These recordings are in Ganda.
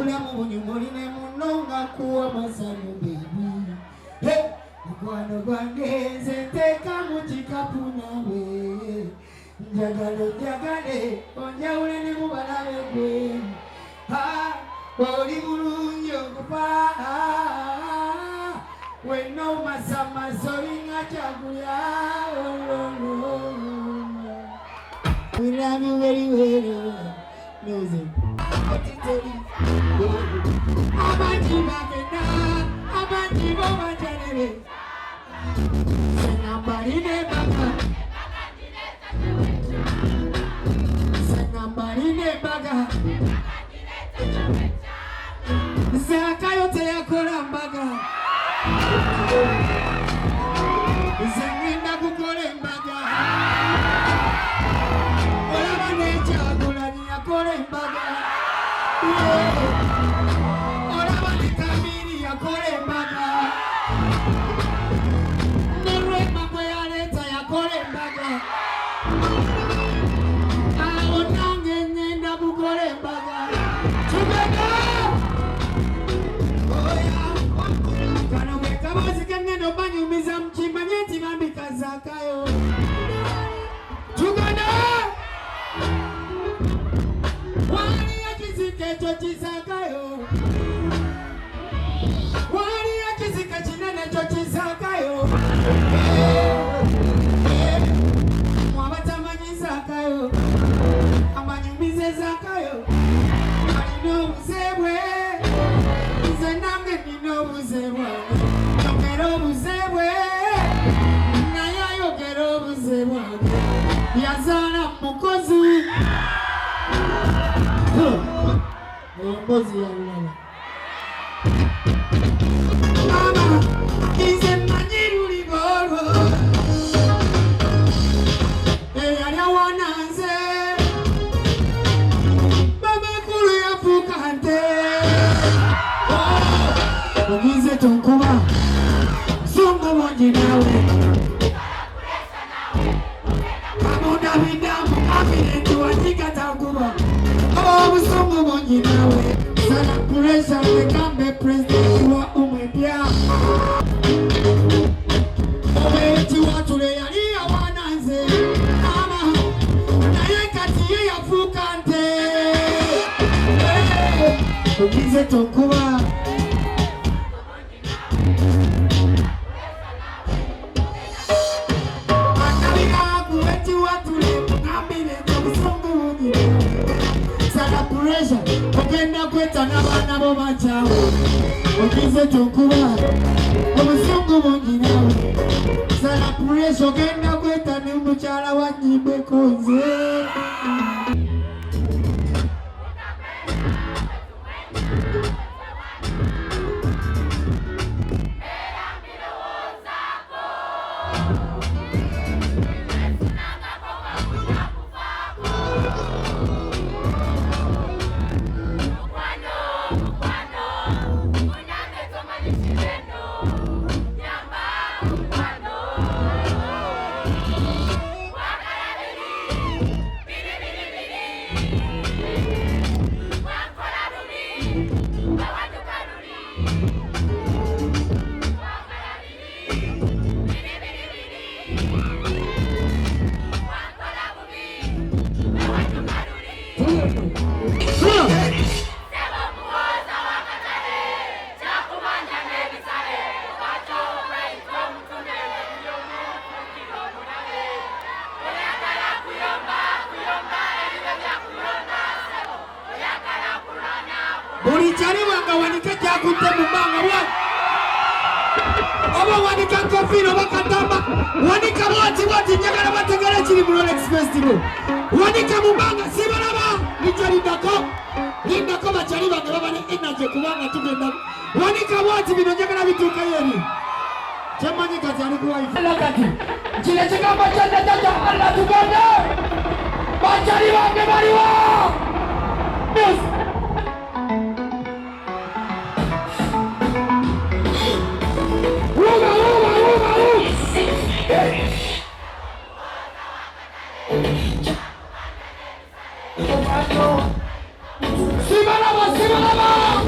obulamu bunyumulire munonga kuwa masanyu bebi. Hey, mukwano gwange nze nteeka mu kikapu nawe. Njagale onjawule ne mu balabe gwe. Oli bulungi okufa wenna omasamaso olinga kyakulya. We love you very well. Music. Abanji bagenda, abanji bo bajanere. Senambarine baga. Senambarine baga. Zakayo teyakola mbaga. Zengenda kukola mbaga. Olaba nekyagulani yakola mbaga. Olaba ne Kamiri yakola mbaga. Ne Rwema gwe yaleeta yakola mbaga. Awo nange ngenda kukola mbaga. Tugenda! Kano bwe kaboozi ke ngenda obanyumiza mukimanye nti bambika Zakayo. Tugenda! Waliyo ekizika ekyo kizakayo. Waliyo ekizika kinene ekyo kizakayo. Mwabatamanyi Zakayo amanyumize Zakayo alina obuze bwe. Nze nange nina obuze bwange. Yogera obuze bwe naye ayogera obuze bwange. Yazaala mukozi ombozi yalala. Mama nze mmanyi luli bolwo eyali awana nze. Mama nkulu yafuuka nte. Ogize tonkuba songa bongi nawe. Amudabidamu abirentu watikatakuba. Obusungu bongi nawe. Sana kuresha wekambe president wa umepya. Obeti watule yali awana nze. Mama naye kati ye yafuuka nte. Ogize tonkuba ogenda kweta n'abaana bo bakyawe. Ogize tonkuba obusungu bungi nawe. Sala puresha ogenda kweta ne mukyala wa nyimbeko nze. Ulichariwa nga wanika kyakutte mu bbanga bwa. Oba wanika kofiira oba katamba. Wanika bwati njagala bategere kiri mu Rolex Festival. Wanika mu bbanga sibalaba. Lindako bakyali bange baba ne energy kubanga tugenda. Wanika bwati bino njagala bituuka yeri. Kyemanyi kati ali kuwaifu. Kati kino ekigambo ky'Ennajaja Allah tugende. Bakyali bange baliwo. Sibalaba!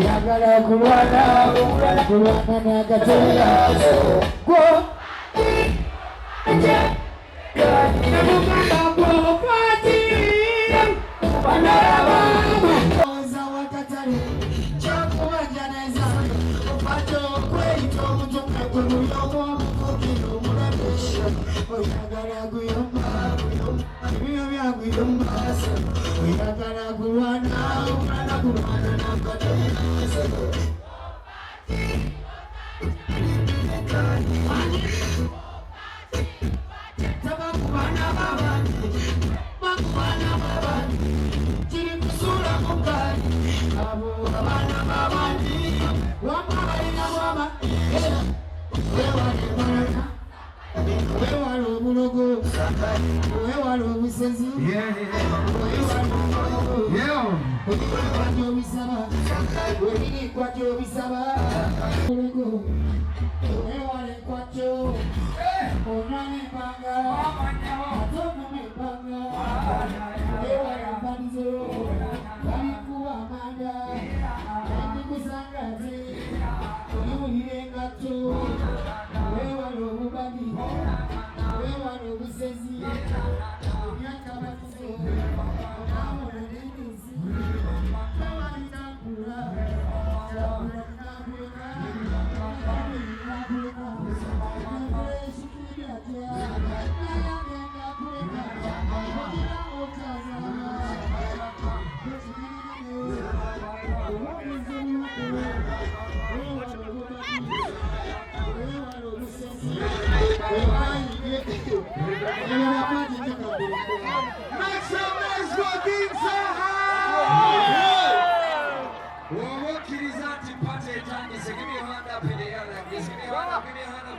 Yagala kulwana n'akatera gwo namugamba bwokati oza wakatale kyakubanja neza opata okweyita omutume gwe mulyomu omukukira omulabisha oyagala guyomba ebyo byaguyomba oyagala kulwana omwana kulwana n'akatera wewala obulogo wewala obusezi wewala gyobisaba webirikwa gyobisaba ologo wewala ekwatyo omwana empanga ate omwana empanga wewala mpanizo balikuba amanda endikusangate oliwulira engatto wewala obubagi wewala obusezi emyaka batizo onawona n'endizi wewalitambula Give me a hand up in the air like this. Give me a hand up in the hand